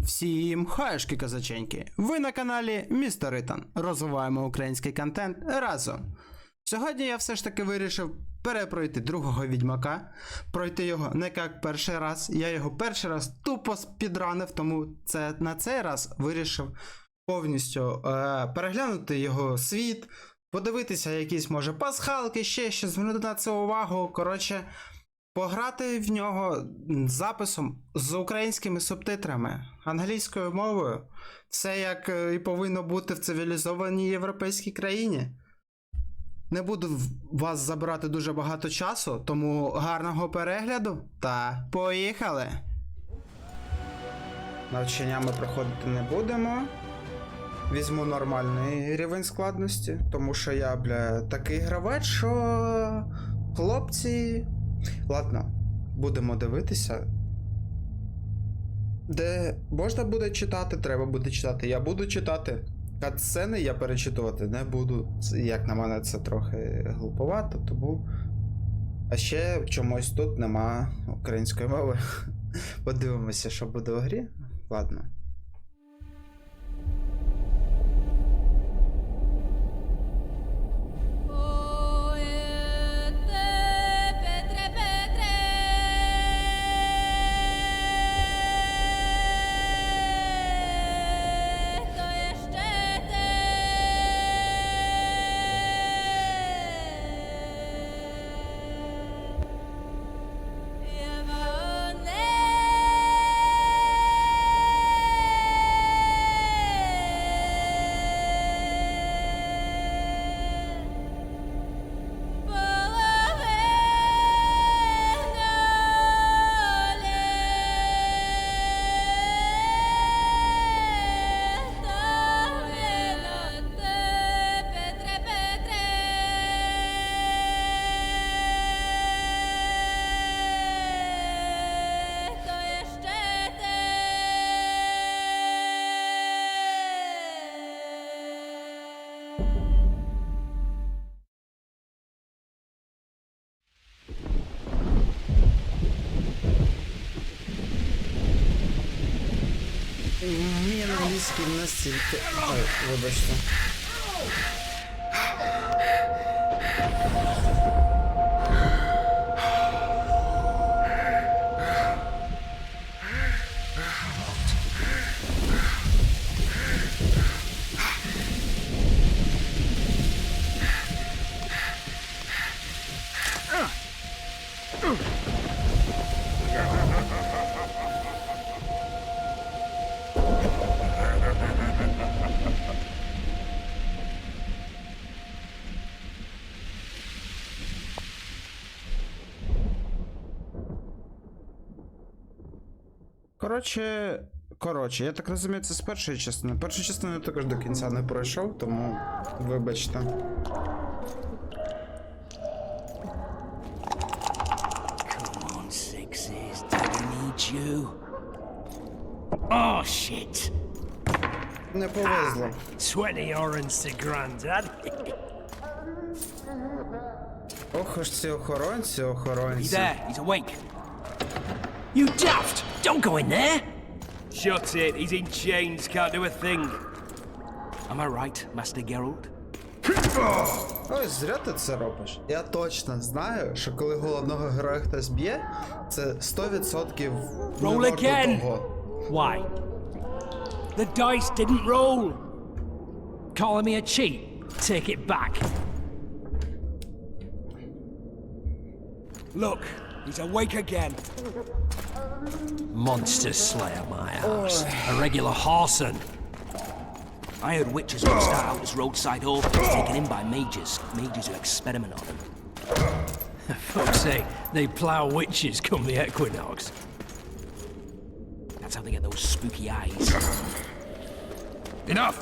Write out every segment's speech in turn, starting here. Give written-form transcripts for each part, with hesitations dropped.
Всім хаєшки козаченьки! Ви на каналі Містер Ітан. Розвиваємо український контент разом. Сьогодні я все ж таки вирішив перепройти другого Відьмака. Пройти його не як перший раз. Я його перший раз тупо спідранив, тому на цей раз вирішив повністю переглянути його світ, подивитися якісь, може, пасхалки, ще щось, звернути на це увагу. Коротше, пограти в нього з записом з українськими субтитрами, англійською мовою. Це як і повинно бути в цивілізованій європейській країні. Не буду вас забирати дуже багато часу, тому гарного перегляду та поїхали! Навчання ми проходити не будемо. Візьму нормальний рівень складності, тому що я, такий гравець, що хлопці... Ладно, будемо дивитися. Де можна буде читати, треба буде читати. Я буду читати. Катсцени я перечитувати не буду. Як на мене, це трохи глуповато, тому... А ще чомусь тут нема української мови. Подивимося, що буде в грі. Ладно. Мені на англійській настільки... Ой, вибачте. Коротше, я так розумію, це з першої частини. Першу частину я також до кінця не пройшов, тому вибачте. Oh shit! Не повезло. 20 orange to granddad. Ох ж ці охоронці. He's there, he's awake. You daft! Don't go in there! Shut it, he's in chains, can't do a thing. Am I right, Master Geralt? Ось, зря ти це робиш. Я точно знаю, що коли головного героя хтось б'є, це 100% не Roll варто again! того. Why? The dice didn't roll! Calling me a cheat? Take it back. Look, he's awake again. Monster slayer, my ass. A regular whoreson. I heard witches would start out as roadside orphans taken in by mages. Mages who experiment on them. Fuck's sake, they plough witches come the equinox. That's how they get those spooky eyes. Enough!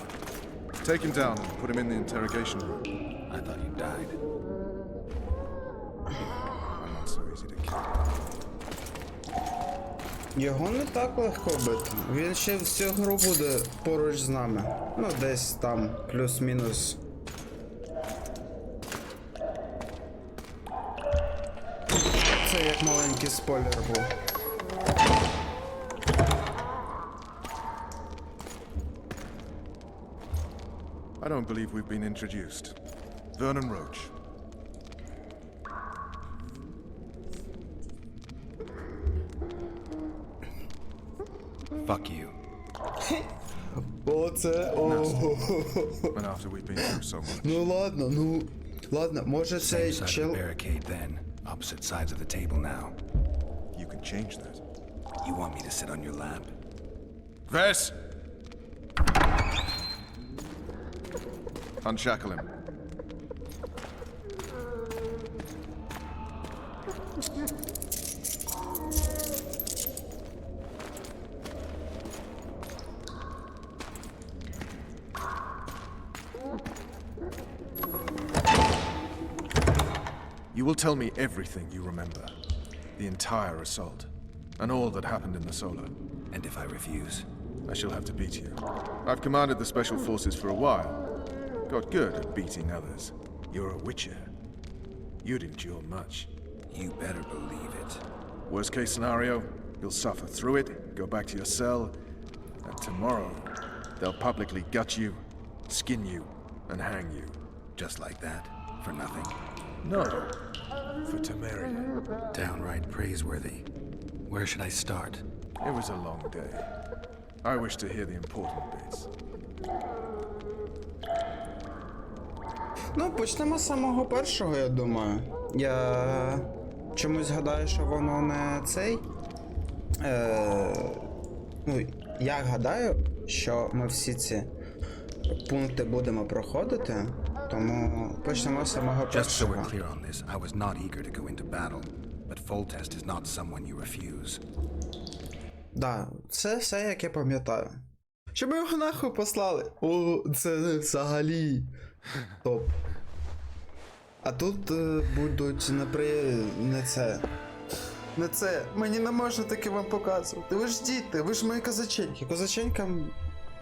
Take him down and put him in the interrogation room. I thought you died. I'm not so easy to kill. Його не так легко бити. Він ще всю гру буде поруч з нами. Ну, десь там, плюс-мінус. Це як маленький спойлер був. I don't believe we've been introduced. Vernon Roach. Fuck you. Оце. And after we've been through so much. Ладно, може Same цей side of the чел. barricade then. Opposite sides of the table now. You can change that. You want me to sit on your lap? Vess! Unshackle him. You will tell me everything you remember. The entire assault. And all that happened in the solo. And if I refuse? I shall have to beat you. I've commanded the Special Forces for a while. Got good at beating others. You're a witcher. You'd endure much. You better believe it. Worst case scenario, you'll suffer through it, go back to your cell, and tomorrow, they'll publicly gut you, skin you, and hang you. Just like that? For nothing? No, for Temeria. Downright praiseworthy. Where should I start? It was a long day. I wish to hear the important bits. Ну, почнемо з самого першого, я думаю. Я чомусь гадаю, що воно не цей. Ну, я гадаю, що ми всі ці пункти будемо проходити, тому почнемо з самого Just so першого. we're clear on this, I was not eager to go into battle, but Foltest is not someone you refuse. Да, це все, як я пам'ятаю. Щоб ми його нахуй послали. О, це взагалі топ. А тут будуть не це. Не це. Мені не можна таке вам показувати. Ви ж діти, ви ж мої козаченьки. Козаченькам.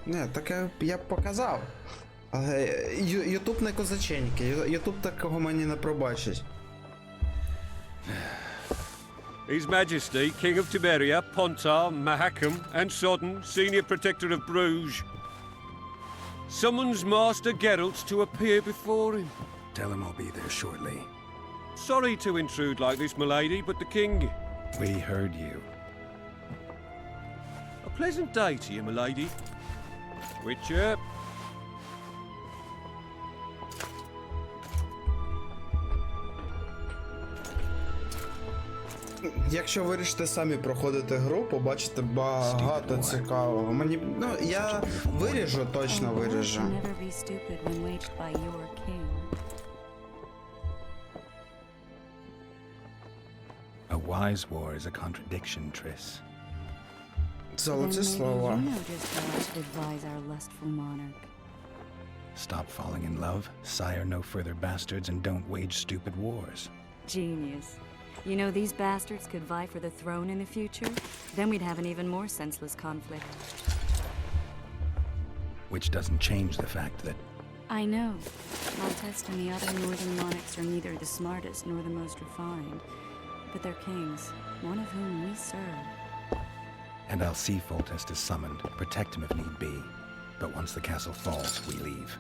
Не, таке я б показав. Але Ютуб не козаченьки. Ютуб такого мені не пробачить. His Majesty, King of Temeria, Pontar, Mahakam, and Sodden, Senior Protector of Bruges, summons Master Geralt to appear before him. Tell him I'll be there shortly. Sorry to intrude like this, milady, but the King... We heard you. A pleasant day to you, milady. Witcher. Якщо вирішите самі проходити гру, побачите багато цікавого. Мені, ну, я виріжу, точно виріжу. Never be stupid when waged by your king. A wise war is a contradiction, Triss. Золоті Then maybe слова. you know just how I should advise our lustful monarch. Stop falling in love, sire no further bastards, and don't wage stupid wars. Genius. You know, these bastards could vie for the throne in the future? Then we'd have an even more senseless conflict. Which doesn't change the fact that I know. Maltese and the other northern monarchs are neither the smartest nor the most refined. But they're kings, one of whom we serve. And I'll see Foltest is summoned, protect him if need be. But once the castle falls, we leave.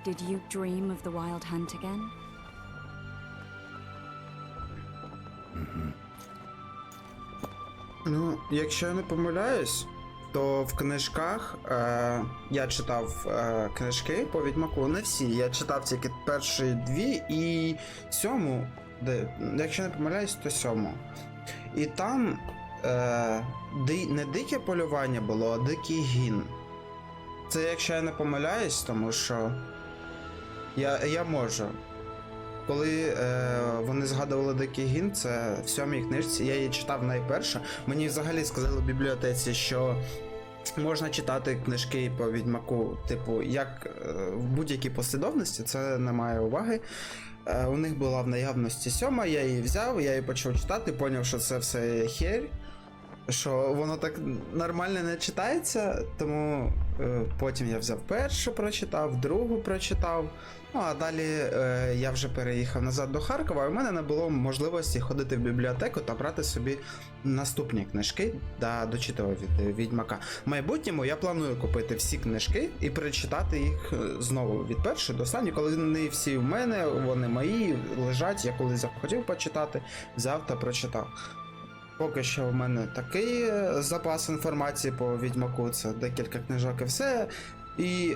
Did you dream of the wild hunt again? Ну, якщо я не помиляюсь, то в книжках я читав книжки по Відьмаку, не всі. Я читав тільки перші дві і сьому, якщо не помиляюсь, то сьому. І там не дике полювання було, а дикий гін. Це якщо я не помиляюсь, тому що я можу. Коли вони згадували Дикий гін, це в сьомій книжці, я її читав найперше. Мені взагалі сказали в бібліотеці, що можна читати книжки по Відьмаку, типу, як в будь-якій послідовності, це не має уваги. У них була в наявності сьома, я її взяв, я її почав читати, поняв, що це все херь, що воно так нормально не читається, тому Потім я взяв першу, прочитав, другу прочитав. Ну а далі я вже переїхав назад до Харкова, і в мене не було можливості ходити в бібліотеку та брати собі наступні книжки та дочитувати від Відьмака. В майбутньому я планую купити всі книжки і перечитати їх знову від першої до останньої, коли вони всі в мене, вони мої, лежать, я коли захотів почитати, взяв та прочитав. Поки що в мене такий запас інформації по Відьмаку, це декілька книжок і все. І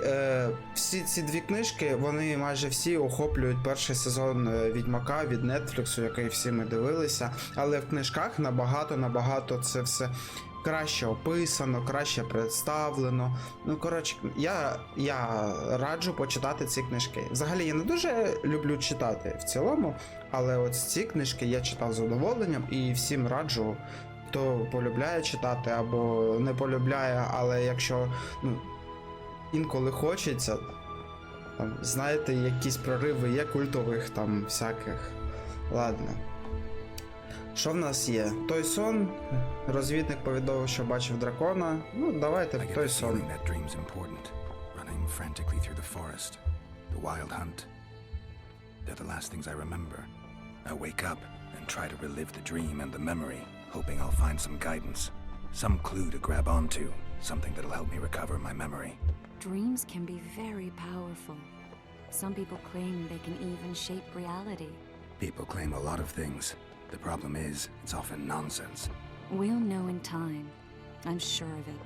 всі ці дві книжки, вони майже всі охоплюють перший сезон Відьмака від Netflix, який всі ми дивилися. Але в книжках набагато це все краще описано, краще представлено. Ну, коротше, я раджу почитати ці книжки. Взагалі, я не дуже люблю читати в цілому, але ось ці книжки я читав з задоволенням і всім раджу, хто полюбляє читати або не полюбляє, але якщо інколи хочеться, там, знаєте, якісь прориви є культових там всяких. Ладно. Що в нас є? Той сон. Розвідник повідомив, що бачив дракона. Ну, давайте I get той the сон. feeling that dream's important. Running frantically through the forest. The wild hunt. They're the last things I remember. I wake up and try to relive the dream and the memory, hoping I'll find some guidance. Some clue to grab onto. Something that'll help me recover my memory. Dreams can be very powerful. Some people claim they can even shape reality. People claim a lot of things. The problem is, it's often nonsense. We'll know in time. I'm sure of it.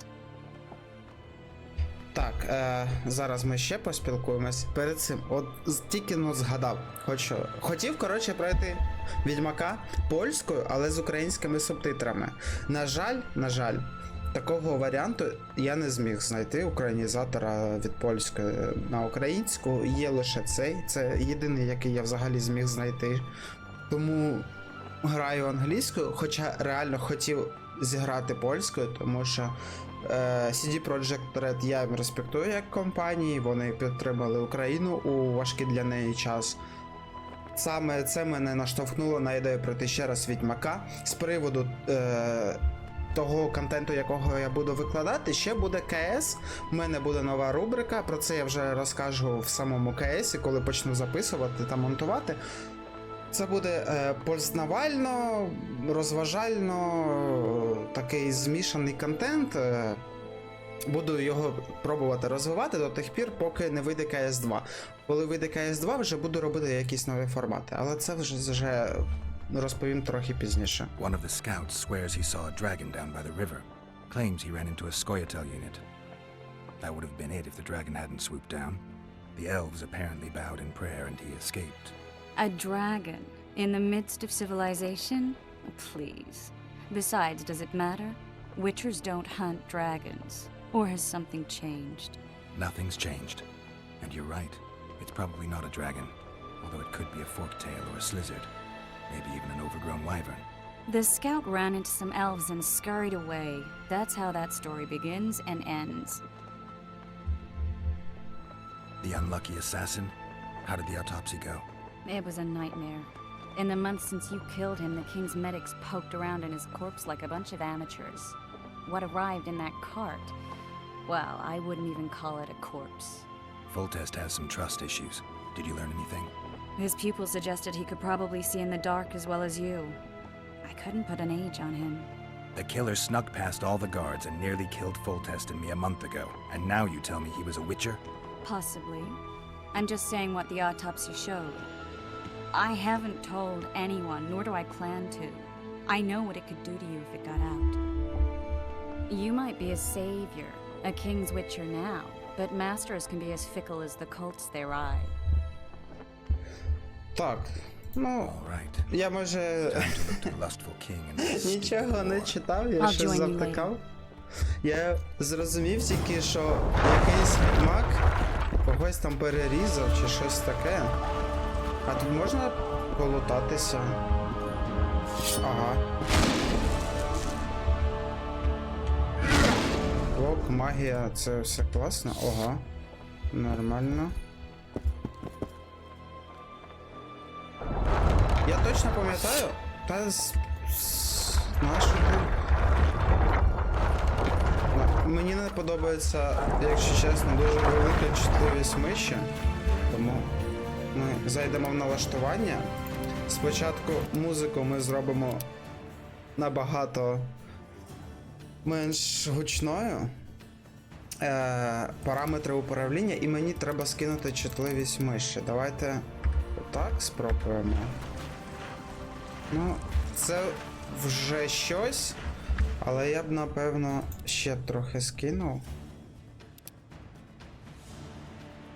Так, зараз ми ще поспілкуємось. Перед цим, от тільки згадав, хотів, коротше, пройти Відьмака польською, але з українськими субтитрами. На жаль, такого варіанту я не зміг знайти українізатора від польської на українську. Є лише цей. Це єдиний, який я взагалі зміг знайти. Тому граю англійською, хоча реально хотів зіграти польською, тому що CD Projekt Red я їм респектую як компанії, вони підтримали Україну у важкий для неї час. Саме це мене наштовхнуло на ідею пройти ще раз Відьмака. З приводу того контенту, якого я буду викладати, ще буде КС, в мене буде нова рубрика, про це я вже розкажу в самому КСі, коли почну записувати та монтувати. Це буде познавально, розважально, такий змішаний контент. Буду його пробувати розвивати до тих пір, поки не вийде КС2. Коли вийде КС2, вже буду робити якісь нові формати, але це вже розповім трохи пізніше. One of the scouts swears he saw a dragon down by the river. Claims he ran into a Skoyatel unit. That would have been it if the dragon hadn't swooped down. The elves apparently bowed in prayer and he escaped. A dragon in the midst of civilization? Please. Besides, does it matter? Witchers don't hunt dragons. Or has something changed? Nothing's changed. And you're right. It's probably not a dragon. Although it could be a forktail or a slizzard. Maybe even an overgrown wyvern. The scout ran into some elves and scurried away. That's how that story begins and ends. The unlucky assassin? How did the autopsy go? It was a nightmare. In the months since you killed him, the king's medics poked around in his corpse like a bunch of amateurs. What arrived in that cart? Well, I wouldn't even call it a corpse. Foltest has some trust issues. Did you learn anything? His pupils suggested he could probably see in the dark as well as you. I couldn't put an age on him. The killer snuck past all the guards and nearly killed Foltest and me a month ago. And now you tell me he was a witcher? Possibly. I'm just saying what the autopsy showed. I haven't told anyone, nor do I plan to. I know what it could do to you if it got out. You might be a savior, a king's witcher now, but masters can be as fickle as the cults they ride. Так, ну, All right. я може Time to look to the lustful king and нічого не читав, я I'll щось join you завтикав. Я зрозумів тільки, що якийсь відьмак когось там перерізав чи щось таке. А тут можна полутатися. Ага. Блок, магія, це все класно. Ага. Нормально. Я точно пам'ятаю, знаєш, мені не подобається, якщо чесно, дуже велика чутливість миші. Тому ми зайдемо в налаштування. Спочатку музику ми зробимо набагато менш гучною. Параметри управління, і мені треба скинути чутливість миші. Давайте отак спробуємо. Ну, це вже щось, але я б, напевно, ще трохи скинув.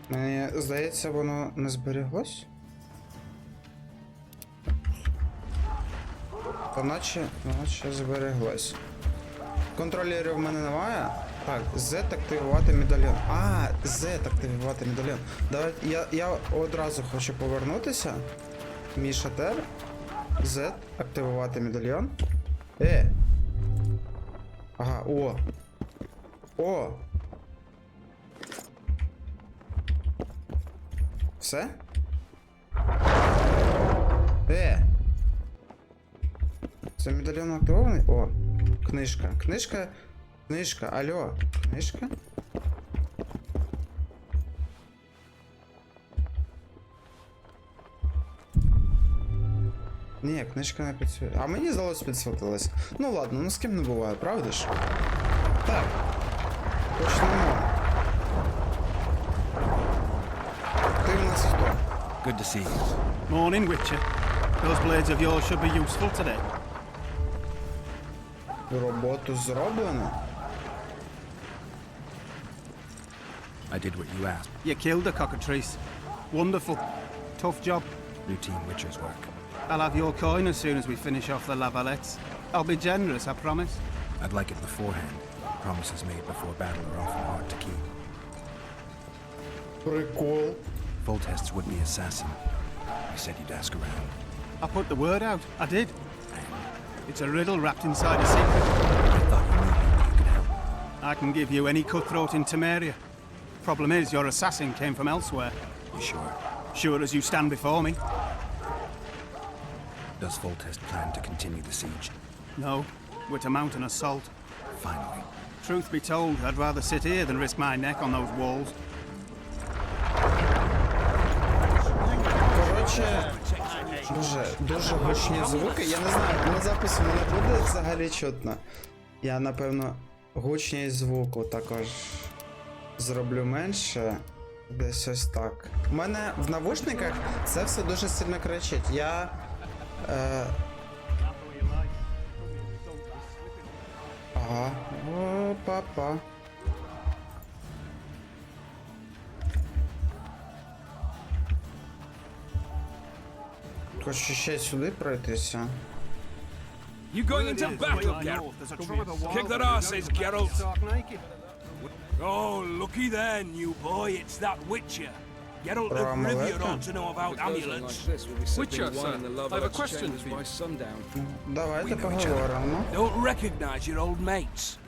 Мені здається, воно не зберіглось. Та наче збереглось. Контролерів в мене немає. Так, Z активувати медальйон. А, Z активувати медальйон. Давай, я одразу хочу повернутися. Мій шатер. Z активувати медальйон. Ага, о. О! Все? Це медальйон активований? О, книжка. Книжка, алло, книжка? Ні, книжка не підсвітилась. А мені здалося підсвітилась. Ну ладно, ну з ким не буває, правда ж? Так. Почнемо. Ти в нас хто? Good to see you. Morning, Witcher. Those blades of yours should be useful today. Роботу зроблено? I did what you asked. You killed a cockatrice. Wonderful. Tough job. Routine Witcher's work. I'll have your coin as soon as we finish off the lavalettes. I'll be generous, I promise. I'd like it beforehand. Promises made before battle are often hard to keep. Прикол. Foltest's would-be assassin. You said you'd ask around. I put the word out. I did. It's a riddle wrapped inside a secret. I thought you knew you could help. I can give you any cutthroat in Temeria. Problem is, your assassin came from elsewhere. You sure? Sure as you stand before me. Does Foltest plan to continue the siege? No, we're to mount an assault. Finally. Truth be told, I'd rather sit here than risk my neck on those walls. Коротше, дуже гучні звуки. Я не знаю, на записі мене буде взагалі чутно. Я, напевно, гучність звуку також зроблю менше. Десь ось так. У мене в навушниках це все дуже сильно кричить. Я... Ага. О, папа. Хочу ще сюди пройтися. You going into battle, Geralt? Kick their asses, Geralt. Oh, looky there, new boy. It's that Witcher. Geralt of Rivia ought to know about amulets. Witcher, sir, I have a question for you. Давайте поговоримо. Don't recognize your old mates.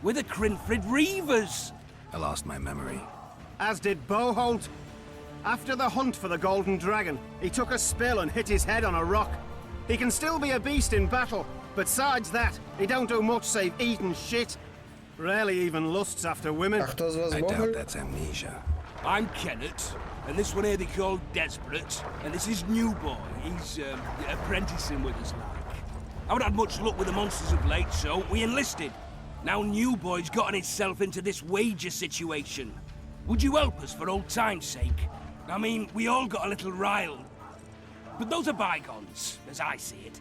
We're the Crinfrid Reavers. I lost my memory. As did Boholt. After the hunt for the Golden Dragon, he took a spill and hit his head on a rock. He can still be a beast in battle, but besides that, he don't do much save eat and shit. Rarely even lusts after women. А хто з вас I doubt Боголь? that's amnesia. I'm Kenneth, and this one here they call Desperate, and this is New Boy. He's apprenticing with us, like. I haven't had much luck with the monsters of late, so we enlisted. Now New Boy's gotten himself into this wager situation. Would you help us for old time's sake? I mean, we all got a little riled. But those are bygones, as I see it.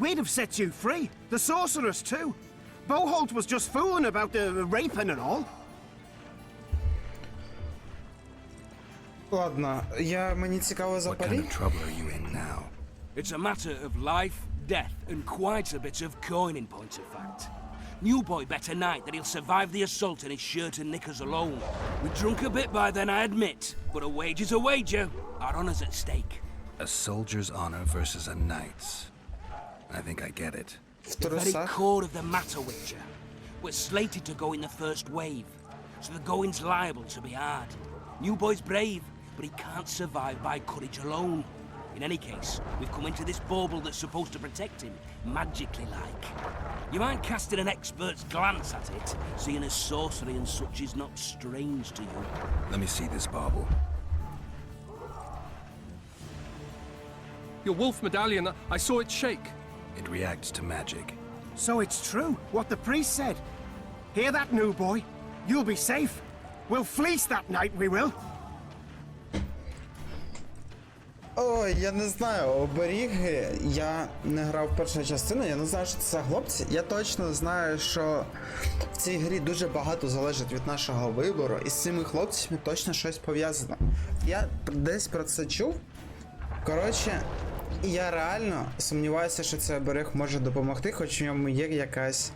We'd have set you free. The sorceress, too. Boholt was just fooling about the raping and all. Ладно, мені цікаво What kind Запоріжжя. of trouble are you in now? It's a matter of life, death, and quite a bit of coin in point of fact. New Boy bet tonight that he'll survive the assault in his shirt and knickers alone. We drunk a bit by then, I admit, but a wager's a wager. Our honor's at stake. A soldier's honor versus a knight's. I think I get it. В The very трусах. core of the matter, Witcher. We're slated to go in the first wave, so the going's liable to be hard. New Boy's brave, but he can't survive by courage alone. He In any case, we've come into this bauble that's supposed to protect him, magically like. You mind casting an expert's glance at it, seeing as sorcery and such is not strange to you? Let me see this bauble. Your wolf medallion, I saw it shake. It reacts to magic. So it's true, what the priest said. Hear that, new boy? You'll be safe. We'll fleece that night, we will. Ой, я не знаю, оберіги. Я не грав першу частину, я не знаю, що це за хлопці. Я точно знаю, що в цій грі дуже багато залежить від нашого вибору, і з цими хлопцями точно щось пов'язано. Я десь про це чув. Коротше, я реально сумніваюся, що цей оберіг може допомогти, хоч в ньому є якась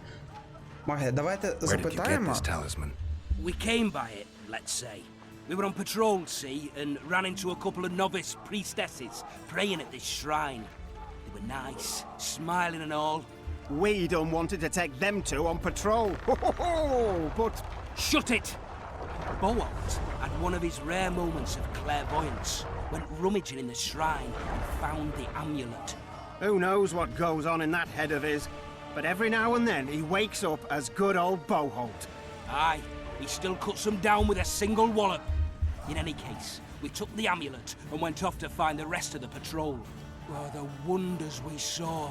магія. Давайте Where did you get запитаємо. this talisman? We came by it, let's say. We were on patrol, see, and ran into a couple of novice priestesses praying at this shrine. They were nice, smiling and all. We done wanted to take them two on patrol. But Shut it! Boalt had one of his rare moments of clairvoyance, went rummaging in the shrine and found the amulet. who knows what goes on in that head of his? But every now and then he wakes up as good old Boholt. Aye, he still cuts them down with a single wallop. In any case, we took the amulet and went off to find the rest of the patrol. Oh, the wonders we saw.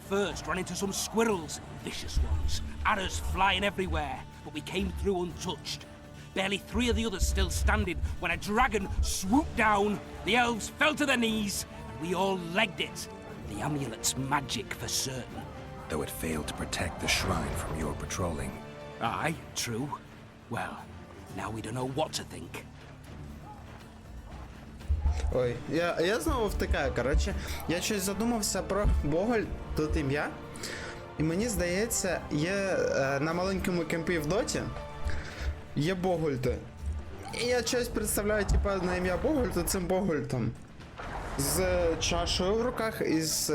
First, ran into some squirrels, vicious ones, arrows flying everywhere, but we came through untouched. Barely 3 of the others still standing when a dragon swooped down, the elves fell to their knees, and we all legged it. The amulet's magic for certain. Though it failed to protect the shrine from your patrolling. Aye, true. Well, now we don't know what to think. Ой, я знову втикаю, коротше, я щось задумався про Боголь, тут ім'я. І мені здається, є на маленькому кемпі в доті є Богольти. І я щось представляю, типа, на ім'я Богольту цим Богольтом. З чашою в руках і з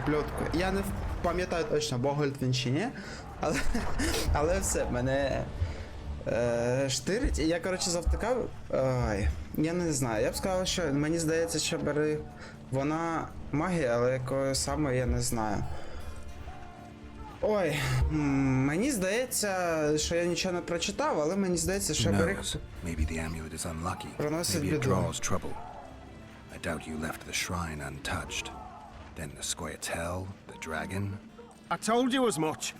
пльоткою. Я не пам'ятаю точно, Богольт він чи ні, але все, мене штирить. І я, коротше, завтикав. Ой, я не знаю. Я б сказав, що мені здається, що бери. Вона магія, але якою саме я не знаю. Ой, мені здається, що я нічого не прочитав, але мені здається, що Who бери. knows? Maybe the amulet is unlucky. Проносить Maybe it біду. draws trouble. I doubt you left the shrine untouched. Then the Scoia'tael, the dragon. I told you as much.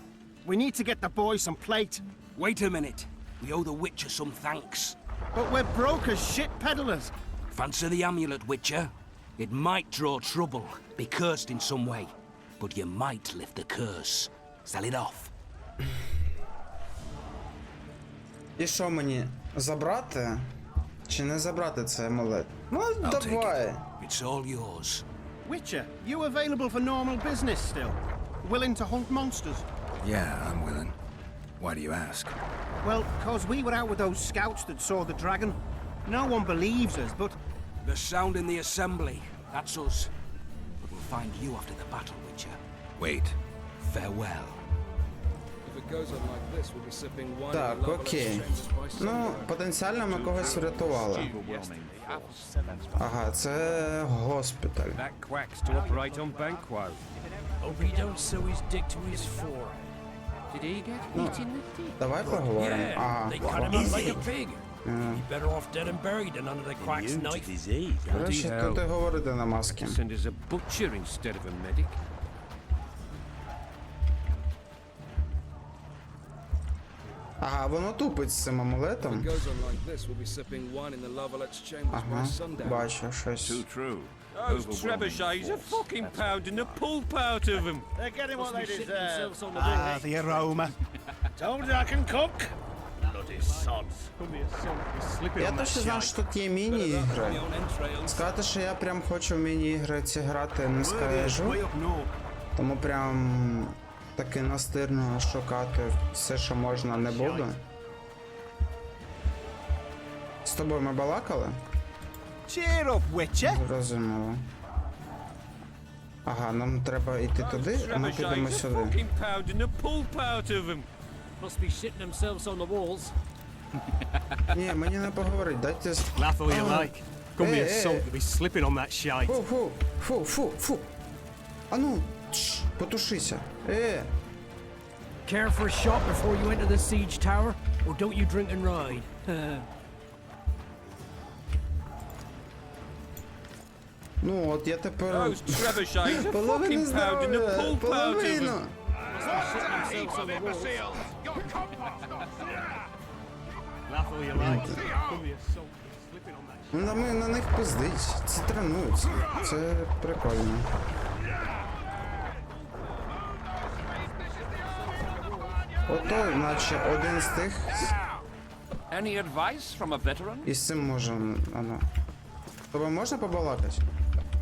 We need to get the boy some plate. Wait a minute. We owe the Witcher some thanks. But we're broke as shit peddlers. Fancy the amulet, Witcher? It might draw trouble, be cursed in some way, but you might lift the curse. Sell it off. І що мені? Забрати? Чи не забрати цей амулет? Ну, take давай. It's all yours. Witcher, you available for normal business still? Willing to hunt monsters? Yeah, I'm willing. Why do you ask? Well, 'cause we were out with those scouts that saw the dragon. No one believes us, but The sound in the assembly, that's us. But we'll find you after the battle, Witcher. Wait. Farewell. If it goes on like this, we'll be sipping wine. Так, in the love окей. exchanges by Ну, sundown. потенціально ми когось врятували. Ага, це госпіталь. That quack's to operate on Banquo. Hope he don't sew his dick to his forehead. Did he get hit in the dick? Давай поговоримо. Yeah, Ага. they cut him up like a pig. He'd be better off dead and buried than under the quack's knife. Краще тут і говорити на маски. Send us a butcher instead of a medic. Ага, воно тупить з цим If амулетом. it goes on like this, we'll be sipping wine in the Lovelet's chambers by Ага, sundown. бачу щось. True. Those trebuchets are fucking pounding the pulp out of them. they're getting what they deserve. On the Ah, the aroma. Told you I can cook. Bloody sods. Я точно знаю, що тут є міні-ігри. My own entrails. Сказати, що я прям хочу в міні-ігри ці грати не скажу. Way up north. Тому прям таки настирно шукати все, що можна, не буду. З тобою ми балакали? Cheer up, Witcher. Зрозуміло. Ага, нам треба йти туди, а ми підемо Trebuchets are сюди. fucking pounding the pulp out of them. Must be shitting themselves on the walls. Ні, мені не поговорить, дайте... Laugh all you like. Gonna be a salt to be slipping on that shite. Фу. А ну, потушися. Care for a shot before you enter the siege tower? Or don't you drink and ride? Ну, от я тепер... Those trebuchets are Половину fucking pounding the здоров'я, pulp out of половину. them. Laugh all you like. Gonna be a salt to be slipping on that Ну, ми на них пиздить. Це тренуються. Це прикольно. Ото, наче, один з тих. Any advice from a veteran? І з цим може, ано. Тобі можна побалакати?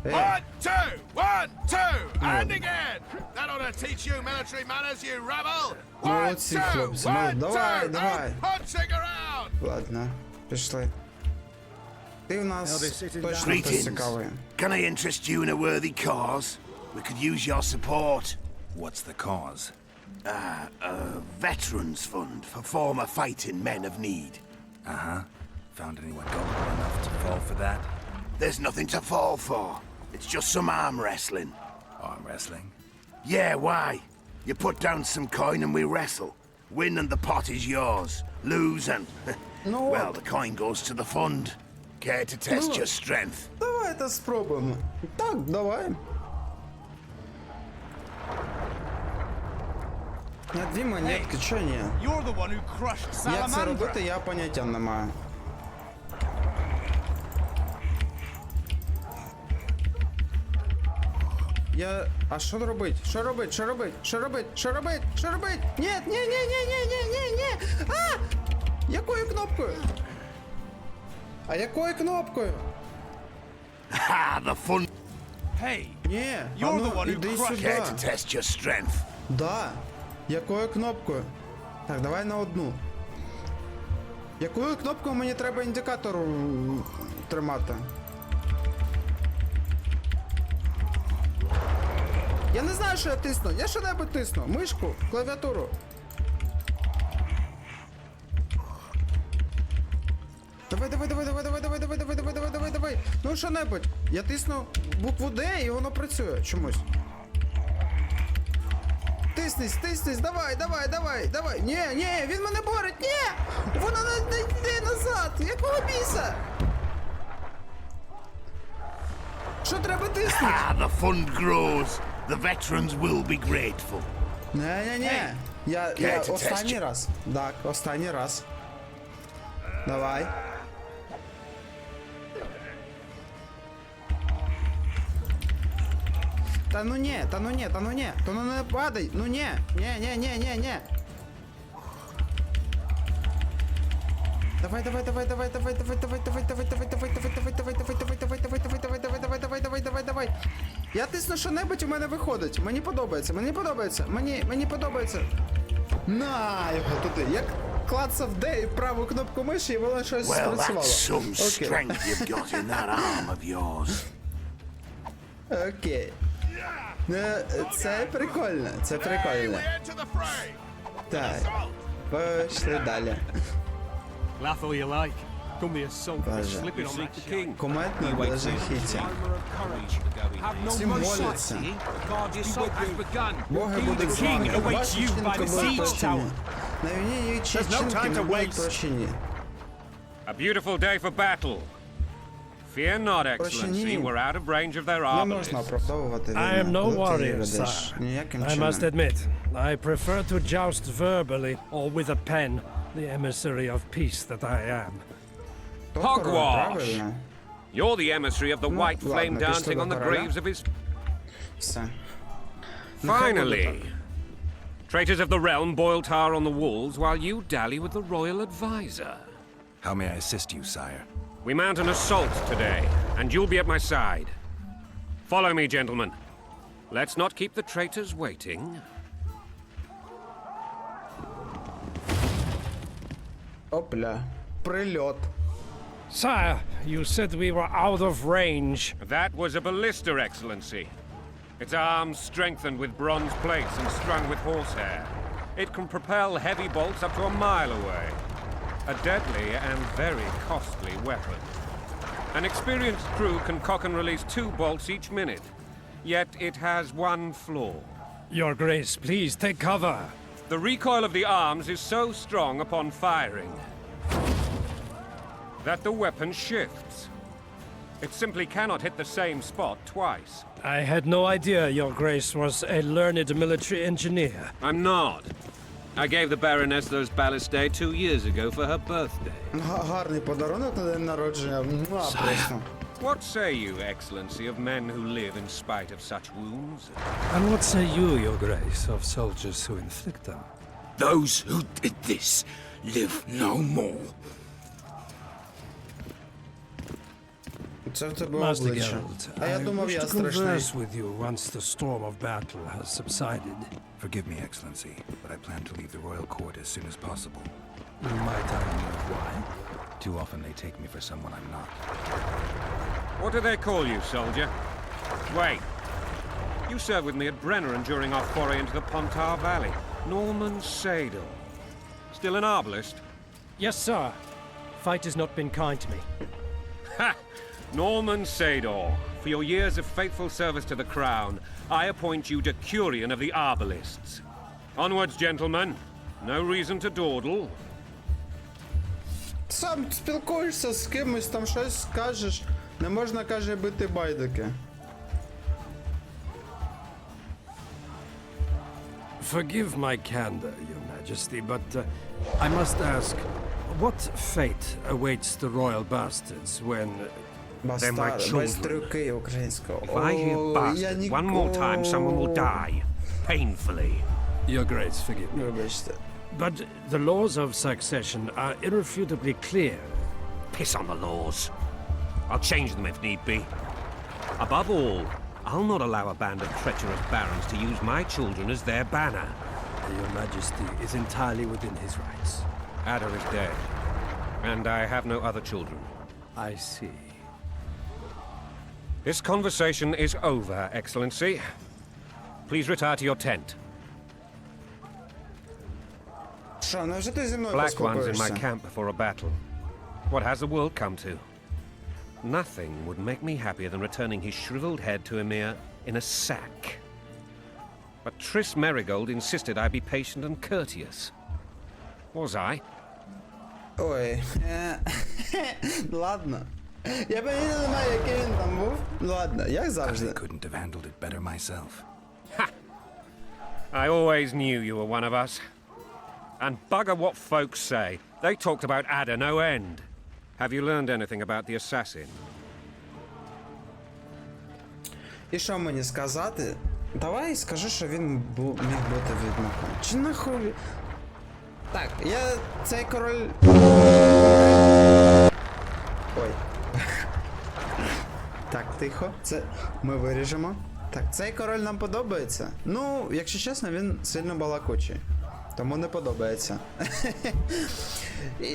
One, two, and again! That ought to teach you military manners, you rabble! Молодці, хлопці. Давай. Punching around! Ладно, пішли. Ти в нас точно хтось Greetings. цікавий. Can I interest you in a worthy cause? We could use your support. What's the cause? A veterans fund for former fighting men of need. Uh-huh. Found anyone gullible enough to fall for that? There's nothing to fall for. It's just some arm wrestling. Arm wrestling? Yeah, why? You put down some coin and we wrestle. Win and the pot is yours. Lose and... well, the coin goes to the fund. Care to test your strength? Давайте спробуємо. Так, давай. На дві монетки, чо ні? You're the one who crushed Як це робити, я поняття не маю. А що робить? Що робить? Ні! А! Якою кнопкою? А якою кнопкою? Ha! The fund... Hey, Ні, You're the one who іди crushed- сюди. Care to test your strength? Да. Якою кнопкою? Так, давай на одну. Якою кнопкою мені треба індикатор тримати? Я не знаю, що я тисну. Я що-небудь тисну. Мишку, клавіатуру. Давай. Ну що-небудь. Я тисну букву Д і воно працює чомусь. Тиснись, давай. Ні, він мене борить, ні! Воно не йде назад, якого біса? Що треба тиснути? Ah, the fund grows. The veterans will be grateful. Ні. Я Get останній tested. раз. Так, останній раз. Давай. Та ну не падай, ну не. Давай. Я тисну що-небудь, у мене виходить. Мені подобається. На його туди. Як клацав Д і праву кнопку миші, і воно щось Well, спрацювало. that's some strength you've got in that arm of yours. Окей. Це прикольно. Так. Пішли далі. Laugh all you like. Gonna be a salt to be Боже. slipping on that The shite. king. Куметно для жахіття. Всі моляться. Боги будуть з вами. Ваші вчинки будуть прощені. На війні їх вчинки не будуть прощені. A beautiful day for battle. Fear not, Excellency. We're out of range of their Не armies. можна оправдовувати війну, I am no коли ти її warrior, ведеш. sire. Ніяким I must чином. admit, I prefer to joust verbally or with a pen, the emissary of peace that I am. То король, Hogwash. правильно? You're the emissary of the Ну, white flame ладно, пішли dancing до on the короля. graves of his... Все. Нехай буде Finally! так. Traitors of the realm boil tar on the walls while you dally with the royal advisor. How may I assist you, sire? We mount an assault today, and you'll be at my side. Follow me, gentlemen. Let's not keep the traitors waiting. Опля. Прильот. Sire, you said we were out of range. That was a ballista, Excellency. Its arms strengthened with bronze plates and strung with horsehair. It can propel heavy bolts up to a mile away. A deadly and very costly weapon. An experienced crew can cock and release 2 bolts each minute. Yet it has one flaw. Your Grace, please take cover. The recoil of the arms is so strong upon firing that the weapon shifts. It simply cannot hit the same spot twice. I had no idea Your Grace was a learned military engineer. I'm not. I gave the Baroness those ballistae 2 years ago for her birthday. Гарний подарунок на день народження. Просто. What say you, Excellency, of men who live in spite of such wounds? And what say you, Your Grace, of soldiers who inflict them? Those who did this live no more. Це в тебе Master обличчя. Geralt, А я I думав, wish я to страшний. converse with you once the storm of battle has subsided. Forgive me, Excellency, but I plan to leave the royal court as soon as possible. Might I know why? Too often they take me for someone I'm not. What do they call you, soldier? Wait. You served with me at Brenneran during our foray into the Pontar Valley. Norman Sadel. Still an arbalist? Yes, sir. Fight has not been kind to me. Ha! Norman Sador, for your years of faithful service to the crown, I appoint you Decurion of the Arbalists. Onwards, gentlemen. No reason to dawdle. Сам спілкуєшся з кимось, там щось скажеш. Не можна, каже, бити байдики. Forgive my candor, Your Majesty, but I must ask, what fate awaits the royal bastards when... Байстрюки українського. If I hear bastard one more time, someone will die. Painfully. Your Grace, forgive me. Вибачте. But the laws of succession are irrefutably clear. Piss on the laws. I'll change them if need be. Above all, I'll not allow a band of treacherous barons to use my children as their banner. Your Majesty is entirely within his rights. Ada is dead, and I have no other children. I see. This conversation is over, Excellency. Please retire to your tent. Що, невже ти зі мною Black ones in my поспілкуєшся? camp before a battle. What has the world come to? Nothing would make me happier than returning his shriveled head to Emir in a sack. But Triss Merigold insisted I be patient and courteous. Was I? Ой. Ладно. Я поняття не маю, який він там був. Ладно, як I завжди. couldn't have handled it better myself. I always knew you were one of us. And bugger what folks say. They talked about Ada no end. Have you learned anything about the assassin? І що мені сказати? Давай скажи, що він міг бути відьмаком. Чи нахуй? Так, я цей король. Ой. Так, тихо. Це ми виріжемо. Так, цей король нам подобається. Ну, якщо чесно, він сильно балакучий. Тому не подобається.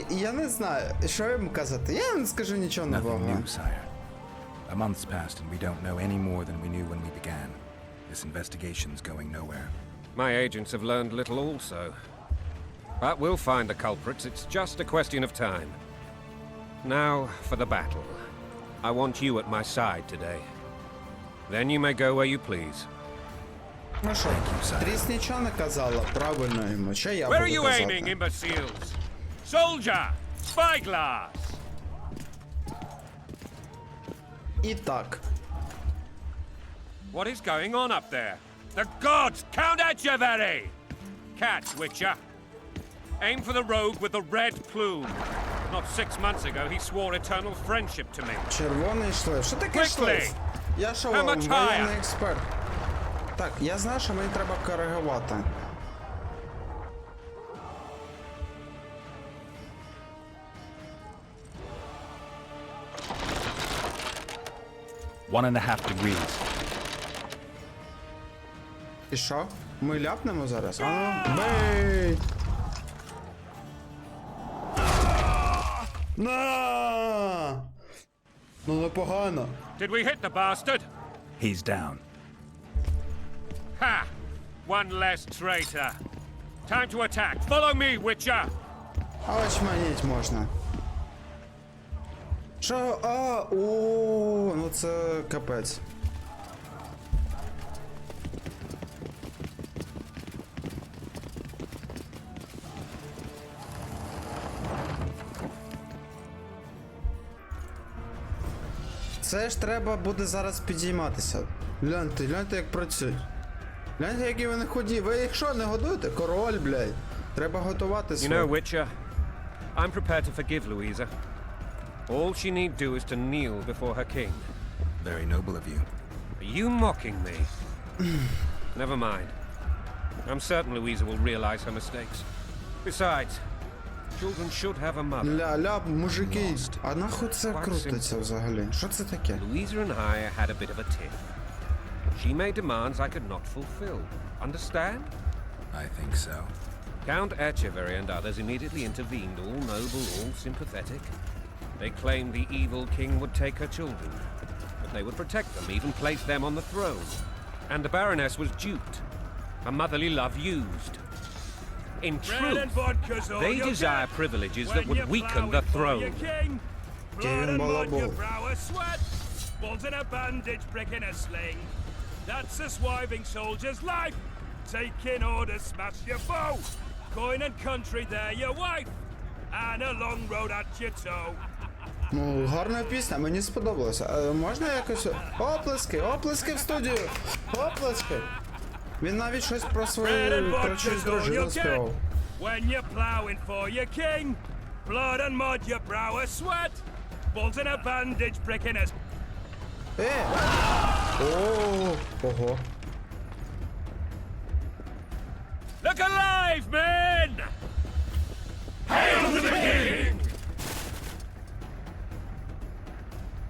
Я не знаю, що йому казати. Я не скажу нічого Nothing нового. new, sire. A month's passed and we don't know any more than we knew when we began. This investigation's going nowhere. My agents have learned little also. But we'll find the culprits. It's just a question of time. Now for the battle. I want you at my side today. Then you may go where you please. Ну що, Тріс нічого не казала, правильно йому. Що я Where are буду you казати? aiming, imbeciles? Soldier! Spyglass! І так. What is going on up there? The gods! Count Etcheverry! Catch, Witcher. Aim for the rogue with the red plume. Not 6 months ago, he swore eternal friendship to me. Червоний шлейф. Що таке Quickly! шлейф? Я що, How much higher? воєнний експерт. Так, я знаю, що мені треба коригувати. One and a half degrees. І що? Ми ляпнемо зараз? А ну, бей! На! Ну непогано. Did we hit the bastard? He's down. Ha! One less traitor. Time to attack. Follow me, Witcher! А очманіть можна. Що? Ну це капець. Це ж треба буде зараз підійматися. Гляньте, як працюють. Гляньте, які вони ході. Ви їх що, не годуєте? Король, блядь. Треба готувати You know, Witcher, I'm prepared to forgive Louisa. All she need do is to kneel before her king. Very noble of you. Are you mocking me? Never mind. I'm certain Louisa will realize her mistakes. Besides, children should have a mother. Ля, мужики, а нахуй це крутиться взагалі? Що це таке? Louisa and I had a bit of a tiff. She made demands I could not fulfill. Understand? I think so. Count Etcheverry and others immediately intervened, all noble, all sympathetic. They claimed the evil king would take her children, but they would protect them, even place them on the throne. And the Baroness was duped, her motherly love used. In truth, they desire privileges that would weaken the throne. Blood and mud, your brow a sweat, balls in a bandage, brick in a sling. That's a swiving soldier's life. Taking orders, smash your foe. Coin and country, there your wife. And a long road at your toe. Ну, гарна пісня, мені сподобалося. Можна якось... Оплески в студію! Оплески! Він навіть щось про свою дружину співав. When you're plowing for your king, blood and mud, your brow a sweat. Balls in a bandage, brick in a... Ого. Look alive, men! Hail to the king!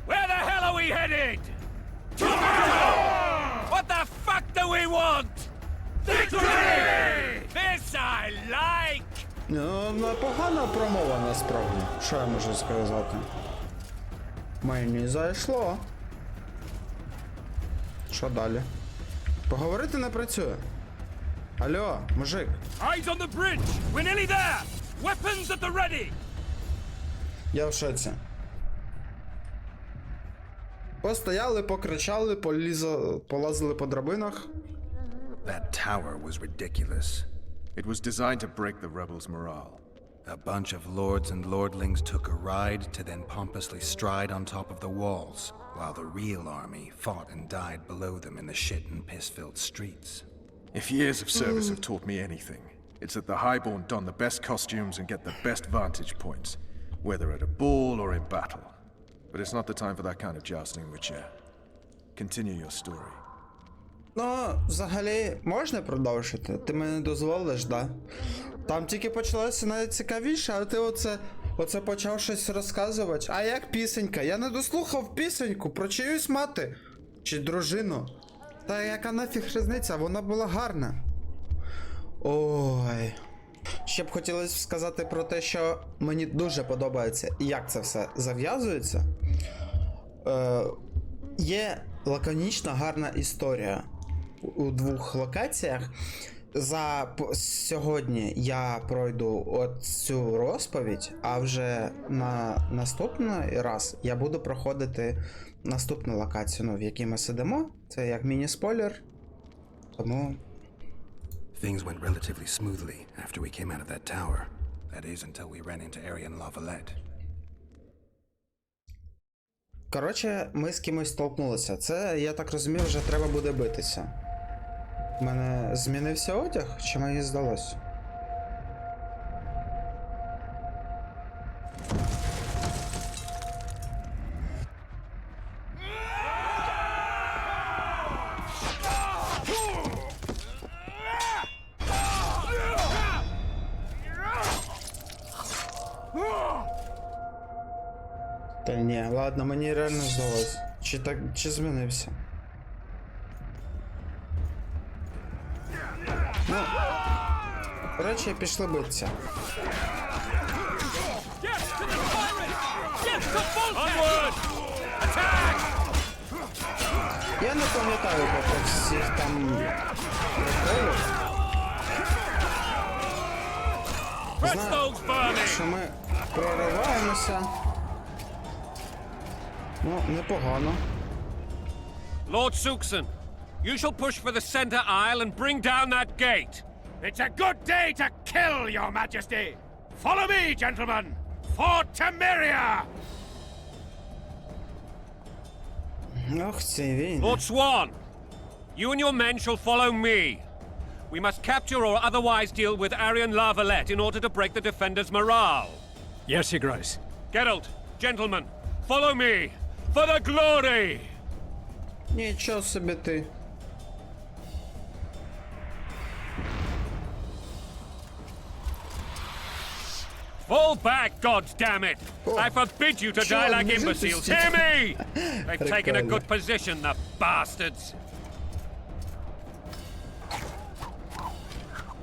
Where the hell are we headed? To battle! What the fuck do we want? Victory! This I like! Непогана промова насправді. Що я можу сказати? Мені зайшло. Що далі? Поговорити не працює. Алло, мужик. Eyes on the bridge! We're nearly there! Weapons at the ready! Я в шоці. Постояли, покричали, полазили по драбинах. That tower was ridiculous. It was designed to break the rebels' morale. A bunch of lords and lordlings took a ride to then pompously stride on top of the walls, while the real army fought and died below them in the shit and piss-filled streets. If years of service have taught me anything, it's that the highborn don the best costumes and get the best vantage points, whether at a ball or in battle. But it's not the time for that kind of jousting, Witcher. Continue your story. Ну, взагалі, можна продовжити? Ти мене дозволиш, да? Там тільки почалося навіть цікавіше, а ти оце почав щось розказувати. А як пісенька? Я не дослухав пісеньку про чиюсь мати. Чи дружину. Та яка нафіг різниця, вона була гарна. Ой. Ще б хотілося сказати про те, що мені дуже подобається, як це все зав'язується. Є лаконічна гарна історія у двох локаціях. Сьогодні я пройду от цю розповідь, а вже на наступний раз я буду проходити наступну локацію, в якій ми сидимо. Це як міні-спойлер. Тому... Things went relatively smoothly after we came out of that tower. That is, until we ran into Arian Lavalette. Коротше, ми з кимось столкнулися. Це, я так розумію, вже треба буде битися. У мене змінився одяг, чи мені здалось? Та ні, ладно, мені реально здалось. Чи змінився? Ну, коротше, пішли битися. Я не пам'ятаю про всіх там приколів. Знаю, що ми прориваємося. Ну, непогано. Lord Suxon, you shall push for the center aisle and bring down that gate. It's a good day to kill, your majesty! Follow me, gentlemen! For Temeria! Ох, цей він. Lord Swan, you and your men shall follow me. We must capture or otherwise deal with Arian La Valette in order to break the defenders' morale. Yes, Your Grace. Geralt, gentlemen, follow me for the glory! Нічого собі ти. Fall back, goddammit! Oh. I forbid you to Sure, die like this is imbeciles. just- Hear me! They've taken a Прикольно. good position, the bastards.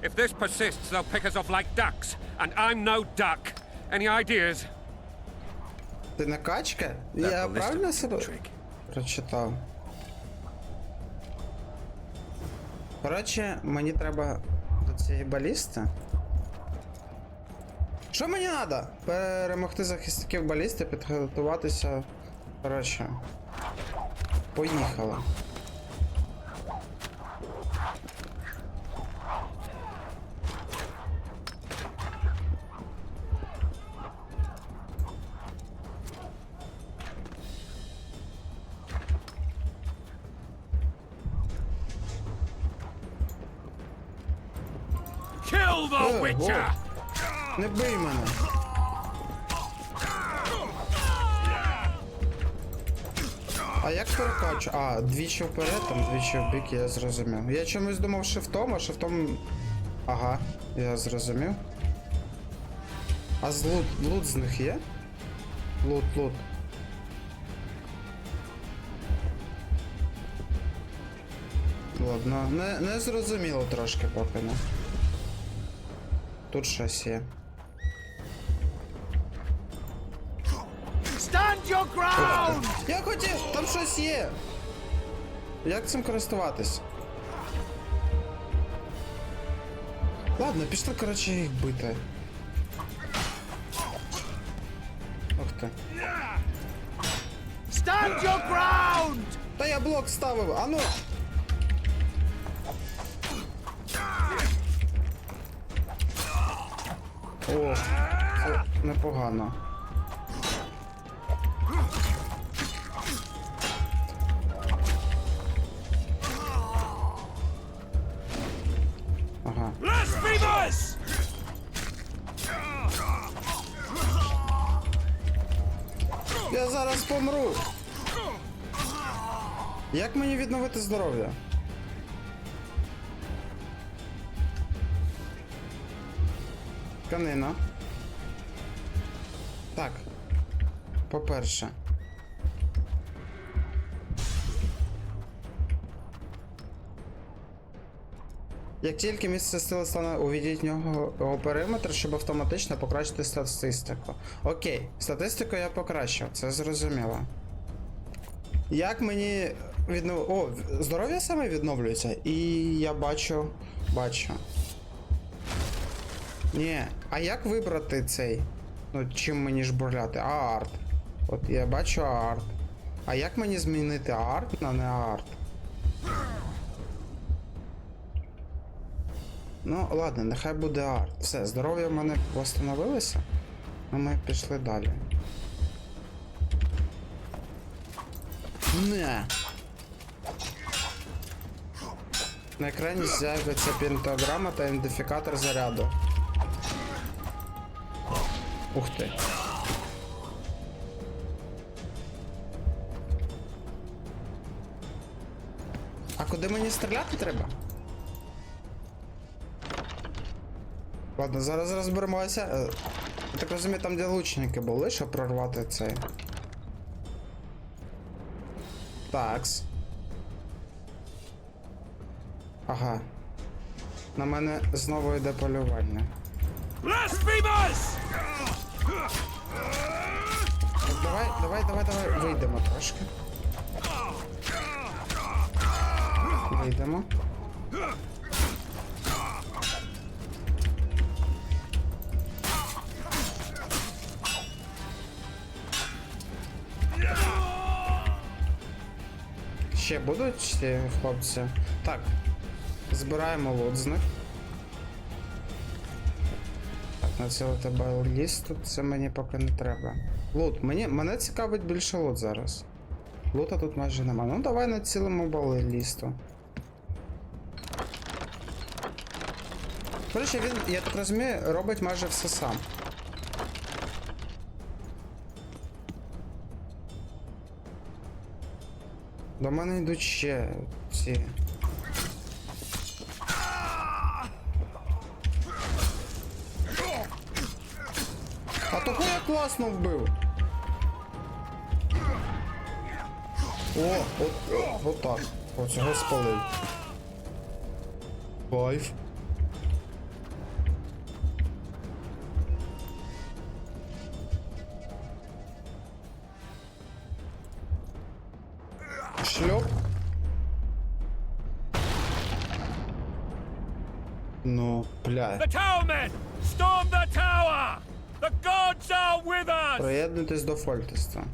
If this persists, they'll pick us off like ducks, and I'm no duck. Any ideas? Ти накачка? That Я ballista правильно себе trick. прочитав? Коротше, мені треба до цієї балісти. Що мені треба? Перемогти захисників балісти, підготуватися. Коротше. Поїхали. Kill the Witcher! Не бий мене. А як перекачу? А, двічі вперед, там двічі в бік, я зрозумів. Я чомусь думав шифтом, а шифтом... Ага, я зрозумів. А з лут з них є? Лут. Ладно, не зрозуміло трошки поки, не. Тут щось є. Stand your ground! Я хотів, там щось є. Як цим користуватись? Ладно, пішли, коротше, їх бити. Ух ти. Stand your ground! Та я блок ставив, а ну! О, це непогано. Ага. Blasphemous! Я зараз помру. Як мені відновити здоров'я? Тканина. Так. По-перше. Як тільки місце сили стане, увійдіть в нього його периметр, щоб автоматично покращити статистику. Окей, статистику я покращив, це зрозуміло. Як мені О, здоров'я саме відновлюється. І я бачу. Ні, а як вибрати цей? Ну, чим мені жбурляти? Арт. От я бачу арт. А як мені змінити арт на не арт? Ну, ладно, нехай буде арт. Все, здоров'я в мене восстановилося. А ми пішли далі. Не. На екрані з'явиться пентаграма та ідентифікатор заряду. Ух ти. А куди мені стріляти треба? Ладно, зараз розберемося. Я так розумію, там де лучники були, щоб прорвати цей. Такс. Ага. На мене знову йде полювання. Blasphemous! Давай, вийдемо трошки. Вийдемо. ще будуть ці хлопці? Так. Збираємо лут з них. Так, націлити байлісту, це мені поки не треба. Лут, мене цікавить більше лут зараз. Лута тут майже нема. Ну давай націлимо байлісту. Короче, він, я так розумію, робить майже все сам. До мене йдуть ще ці. А того я класно вбив. От так. Оцього спалив. Кайф. Шльоп. Ну, бля. The tower men! Storm the tower! The gods are with us! Приєднуйтесь до Фольтеста.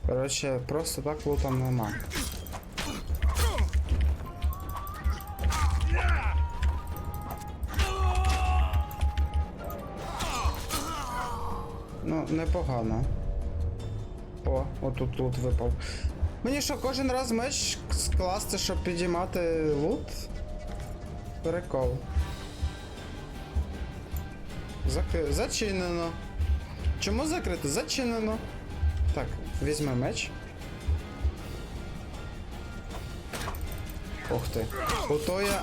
Короче, просто так лутом нема. Ну, непогано. О, отут лут випав. Мені що, кожен раз меч скласти, щоб підіймати лут? Прикол. Зачинено. Чому закрито? Зачинено. Так, візьми меч. Ух ти. Ото я...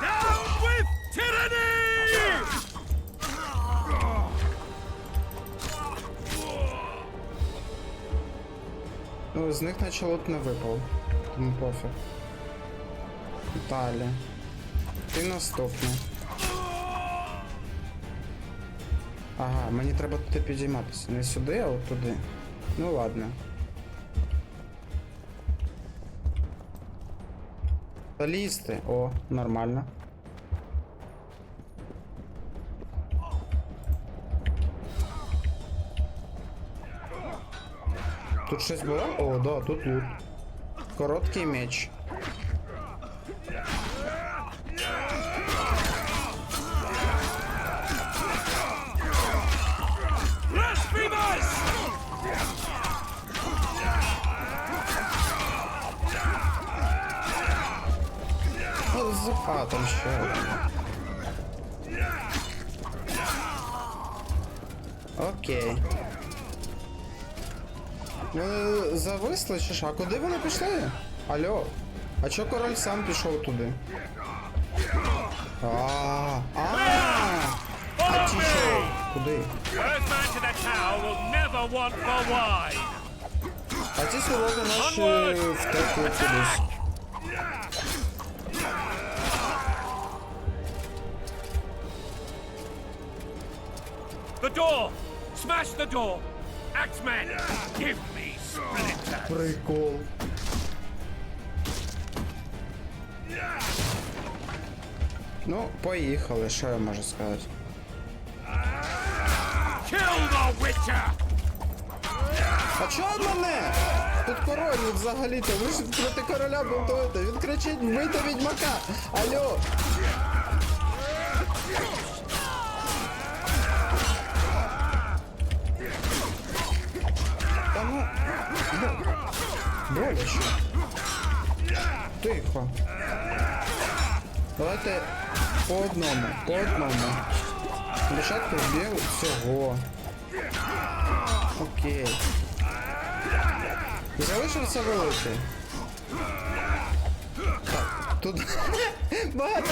Down with tyranny! Ну, з них наче лут не випав. Тому пофіг. Далі. Ти наступний. Ага, мені треба туди підійматися. Не сюди, а от туди. Ну ладно. Та лізти. О, нормально. Тут щось було? О, да, тут лут. Короткий меч. Blasphemous! А, там ще. Окей. Вони зависли чи що? А куди вони пішли? Алло. А чо король сам пішов туди? А ті що? Куди? А ці солоди наші втекли кудись. The door! Smash the door! Axeman, give me splinters! Прикол. Ну, поїхали, що я можу сказати. Kill the Witcher! А чого мене? Тут король взагалі-то, ви ж проти короля бунтуєте. Він кричить, вбийте відьмака! Алло! Та ну... Боляче. Тихо. Давайте по одному, по одному. Спочатку вб'ємо всього. Окей. Залишився великий. Так, тут багато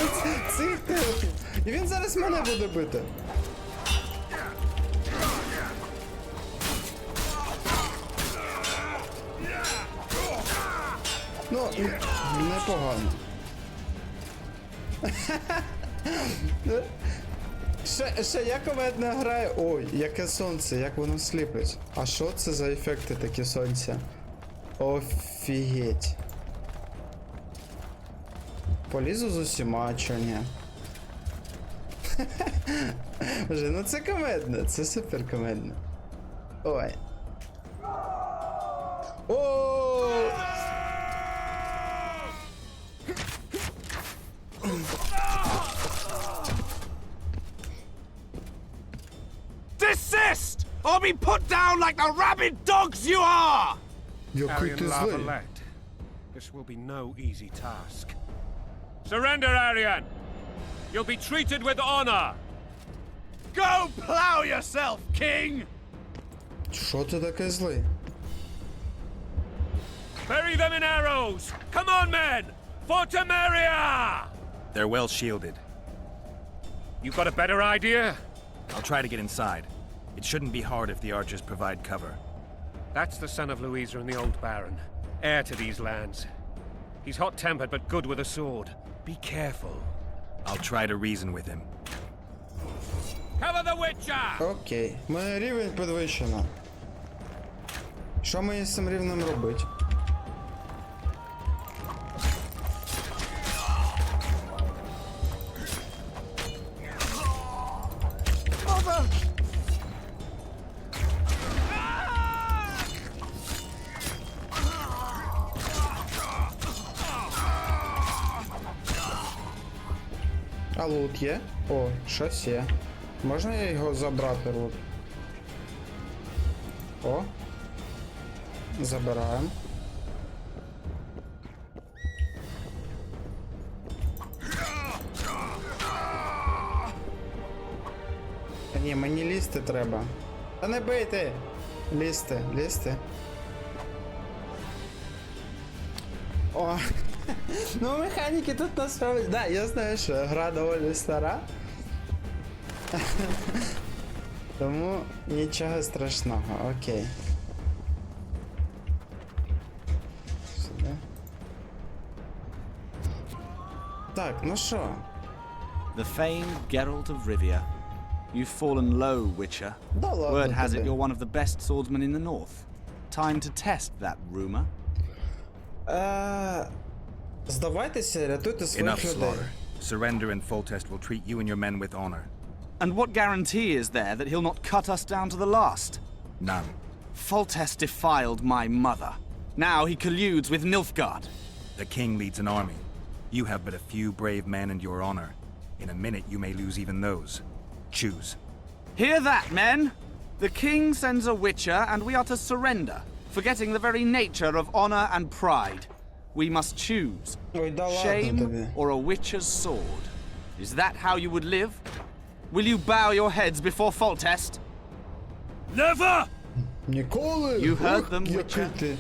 цих типів. І він зараз мене буде бити. Ну, непогано. Ще я комедно граю. Ой, яке сонце, як воно сліпить. А що це за ефекти такі сонця? Офігеть. Полізу з усіма, чо ні? Боже, ну це комедно, це супер комедно. Ой. О! Desist! Or be put down like the rabid dogs you are! Який Arian ти злий. Lavalette. This will be no easy task. Surrender, Arian! You'll be treated with honor! Go plow yourself, king! Що ти таке злий? Bury them in arrows! Come on, men! For Temeria! They're well shielded. You got a better idea? I'll try to get inside. It shouldn't be hard if the archers provide cover. That's the son of Louisa and the old Baron, heir to these lands. He's hot-tempered but good with a sword. Be careful. I'll try to reason with him. Cover the Witcher! Окей. У мене рівень підвищено. Що мені з цим рівнем робити? А лут є? О, щось є. Можна я його забрати лут? О. Забираємо. Та ні, мені лізти треба. Та не бийте! Лізти, лізти. О! Ну, механіки тут насправді... Да, я знаю, що гра доволі стара. Тому нічого страшного, окей. Сюди. Так, ну що? The famed Geralt of Rivia. You've fallen low, Witcher. Да ладно Word has it тобі. you're one of the best swordsmen in the north. Time to test that rumor. Здавайтеся, рятуйте своїх Enough людей. slaughter. Surrender and Foltest will treat you and your men with honor. And what guarantee is there that he'll not cut us down to the last? None. Foltest defiled my mother. Now he colludes with Nilfgaard. The king leads an army. You have but a few brave men and your honor. In a minute you may lose even those. Choose. Hear that, men? The king sends a Witcher and we are to surrender, forgetting the very nature of honor and pride. We must choose. Ой, да ладно Shame тобі. or a Witcher's sword. Is that how you would live? Will you bow your heads before Foltest? Never! Ніколи! You heard Ух, them, який Witcher. ти.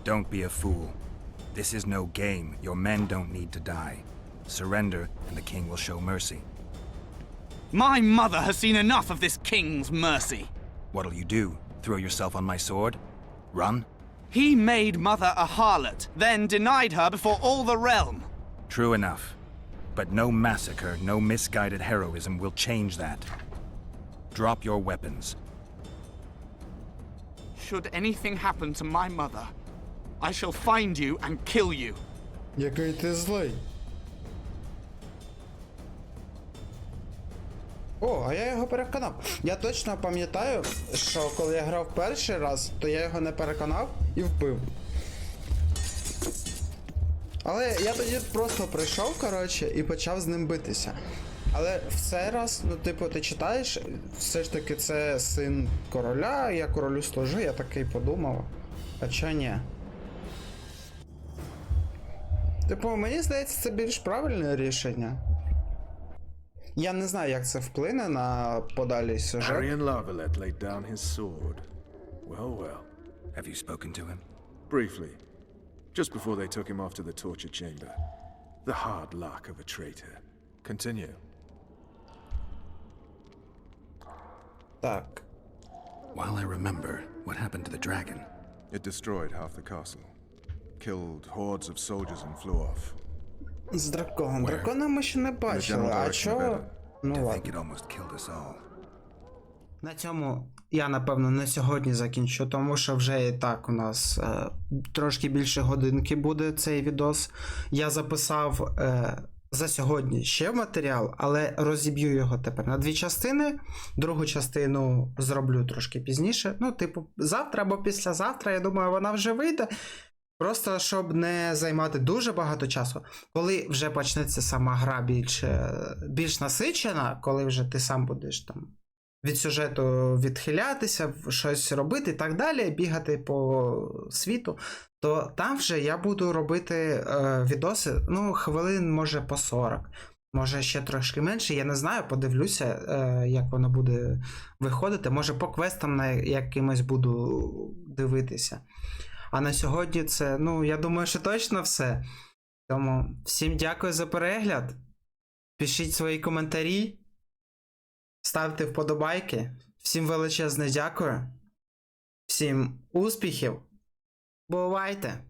Don't be a fool. This is no game. Your men don't need to die. Surrender, and the king will show mercy. My mother has seen enough of this king's mercy. What'll you do? Throw yourself on my sword? Run? He made mother a harlot, then denied her before all the realm. True enough. But no massacre, no misguided heroism will change that. Drop your weapons. Should anything happen to my mother, I shall find you and kill you. Який ти злий. О, а я його переконав. Я точно пам'ятаю, що коли я грав перший раз, то я його не переконав і вбив. Але я тоді просто прийшов, коротше, і почав з ним битися. Але в цей раз, ну, типу, ти читаєш, все ж таки це син короля, я королю служу, я такий подумав. А чо ні? Типу, мені здається, це більш правильне рішення. Я не знаю, як це вплине на подалі сюжет. Arian Lavalette laid down his sword. Well, well. Have you spoken to him? Briefly. Just before they took him off to the torture chamber. The hard luck of a traitor. Continue. Так. While I remember, what happened to the dragon? It destroyed half the castle. Killed hordes of soldiers and flew off. З драконом. Дракона ми ще не бачили, а чого? Ну To think ладно. it almost killed us all. На цьому я, напевно, на сьогодні закінчу, тому що вже і так у нас трошки більше годинки буде цей відос. Я записав за сьогодні ще матеріал, але розіб'ю його тепер на 2 частини. Другу частину зроблю трошки пізніше. Ну, типу, завтра або післязавтра, я думаю, вона вже вийде. Просто щоб не займати дуже багато часу. Коли вже почнеться сама гра більш насичена, коли вже ти сам будеш там від сюжету відхилятися, щось робити і так далі, бігати по світу, то там вже я буду робити відоси, ну, хвилин, може, по 40. Може, ще трошки менше, я не знаю, подивлюся, як воно буде виходити. Може, по квестам на якимось буду дивитися. А на сьогодні це, ну, я думаю, що точно все. Тому всім дякую за перегляд. Пишіть свої коментарі. Ставте вподобайки. Всім величезне дякую. Всім успіхів. Бувайте!